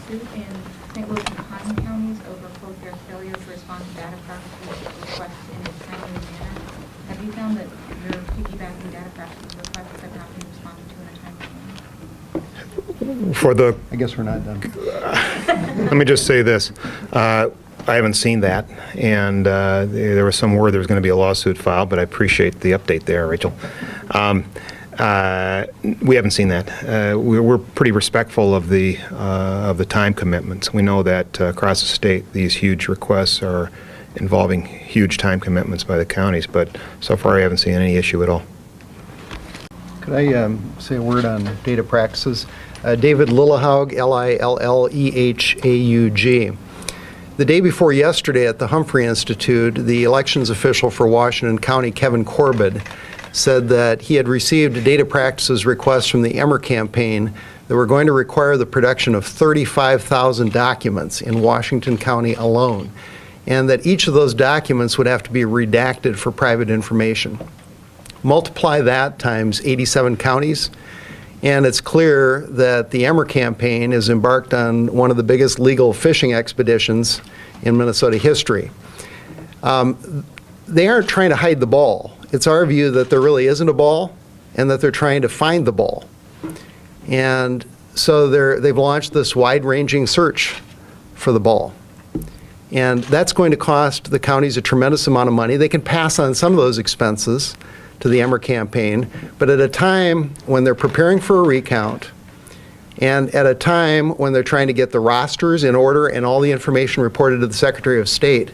lawsuit in St. Louis and Pine counties over their failure to respond to data practices requests in a timely manner. Have you found that your piggybacking data practices requests have not been responded to in a timely manner? For the, I guess we're not done. let me just say this. I haven't seen that, and there was some word there was going to be a lawsuit filed, but I appreciate the update there, Rachel. We haven't seen that. We're pretty respectful of the time commitments. We know that across the state, these huge requests are involving huge time commitments by the counties, but so far I haven't seen any issue at all. Could I say a word on data practices? David Lillehaug, Lillehaug. The day before yesterday at the Humphrey Institute, the elections official for Washington County, Kevin Corbid, said that he had received data practices requests from the Emmer campaign that were going to require the production of 35,000 documents in Washington County alone, and that each of those documents would have to be redacted for private information. Multiply that times 87 counties, and it's clear that the Emmer campaign is embarked on one of the biggest legal fishing expeditions in Minnesota history. They aren't trying to hide the ball. It's our view that there really isn't a ball and that they're trying to find the ball. And so they've launched this wide-ranging search for the ball. And that's going to cost the counties a tremendous amount of money. They can pass on some of those expenses to the Emmer campaign, but at a time when they're preparing for a recount and at a time when they're trying to get the rosters in order and all the information reported to the Secretary of State,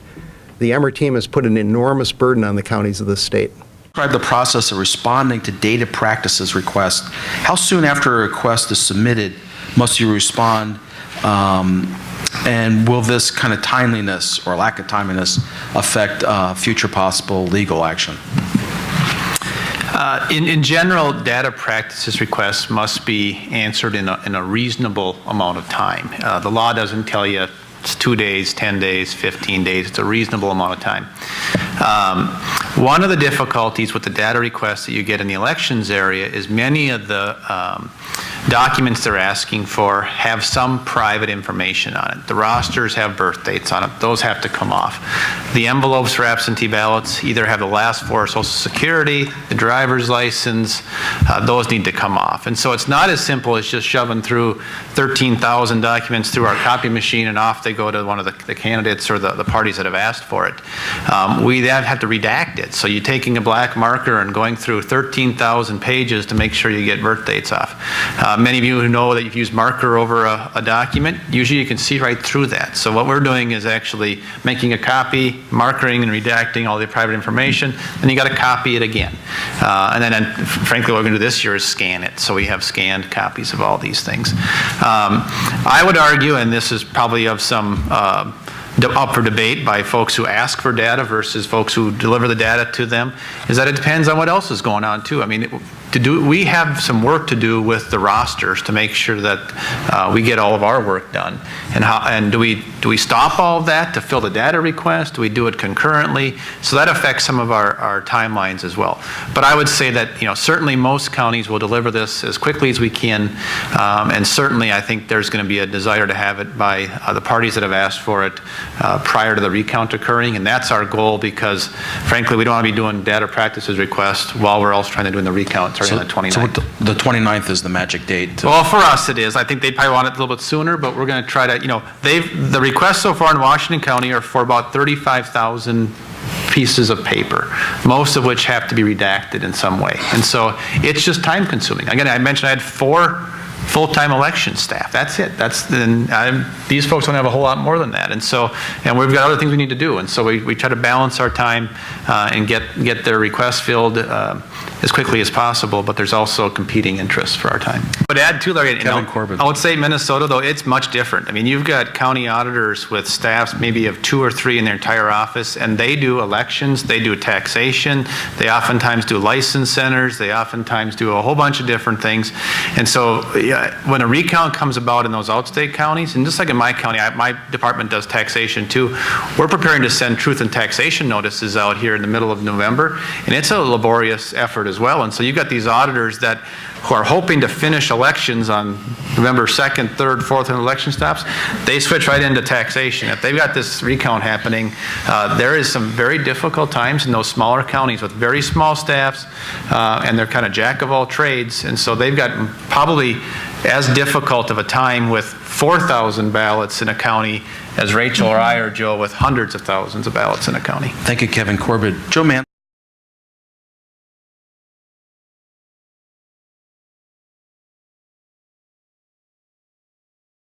the Emmer team has put an enormous burden on the counties of this state. Describe the process of responding to data practices requests. How soon after a request is submitted must you respond? And will this kind of timeliness or lack of timeliness affect future possible legal action? In general, data practices requests must be answered in a reasonable amount of time. The law doesn't tell you it's 2 days, 10 days, 15 days. It's a reasonable amount of time. One of the difficulties with the data requests that you get in the elections area is many of the documents they're asking for have some private information on it. The rosters have birth dates on it. Those have to come off. The envelopes for absentee ballots either have the last four of Social Security, the driver's license. Those need to come off. And so it's not as simple as just shoving through 13,000 documents through our copy machine and off they go to one of the candidates or the parties that have asked for it. We then have to redact it. So you're taking a black marker and going through 13,000 pages to make sure you get birth dates off. Many of you who know that you've used marker over a document, usually you can see right through that. So what we're doing is actually making a copy, markering and redacting all the private information, and you got to copy it again. And then frankly what we're going to do this year is scan it. So we have scanned copies of all these things. I would argue, and this is probably of some up for debate by folks who ask for data versus folks who deliver the data to them, is that it depends on what else is going on too. I mean, we have some work to do with the rosters to make sure that we get all of our work done. And do we stop all of that to fill the data request? Do we do it concurrently? So that affects some of our timelines as well. But I would say that certainly most counties will deliver this as quickly as we can, and certainly I think there's going to be a desire to have it by the parties that have asked for it prior to the recount occurring, and that's our goal because frankly we don't want to be doing data practices requests while we're also trying to do the recount. On the 29th. So the 29th is the magic date. Well, for us it is. I think they probably want it a little bit sooner, but we're going to try to, the requests so far in Washington County are for about 35,000 pieces of paper, most of which have to be redacted in some way. And so it's just time consuming. Again, I mentioned I had 4 full-time election staff. That's it. These folks don't have a whole lot more than that. And we've got other things we need to do. And so we try to balance our time and get their requests filled as quickly as possible, but there's also competing interests for our time. But add to that, Kevin Corbid. I would say Minnesota, though, it's much different. I mean, you've got county auditors with staffs maybe of 2 or 3 in their entire office, and they do elections, they do taxation, they oftentimes do license centers, they oftentimes do a whole bunch of different things. And so when a recount comes about in those outstate counties, and just like in my county, my department does taxation too, we're preparing to send truth and taxation notices out here in the middle of November, and it's a laborious effort as well. And so you've got these auditors that who are hoping to finish elections on November 2nd, 3rd, 4th, and election stops. They switch right into taxation. If they've got this recount happening, there is some very difficult times in those smaller counties with very small staffs, and they're kind of jack of all trades. And so they've got probably as difficult of a time with 4,000 ballots in a county as Rachel or I or Joe with hundreds of thousands of ballots in a county. Thank you, Kevin Corbid. Joe Mann.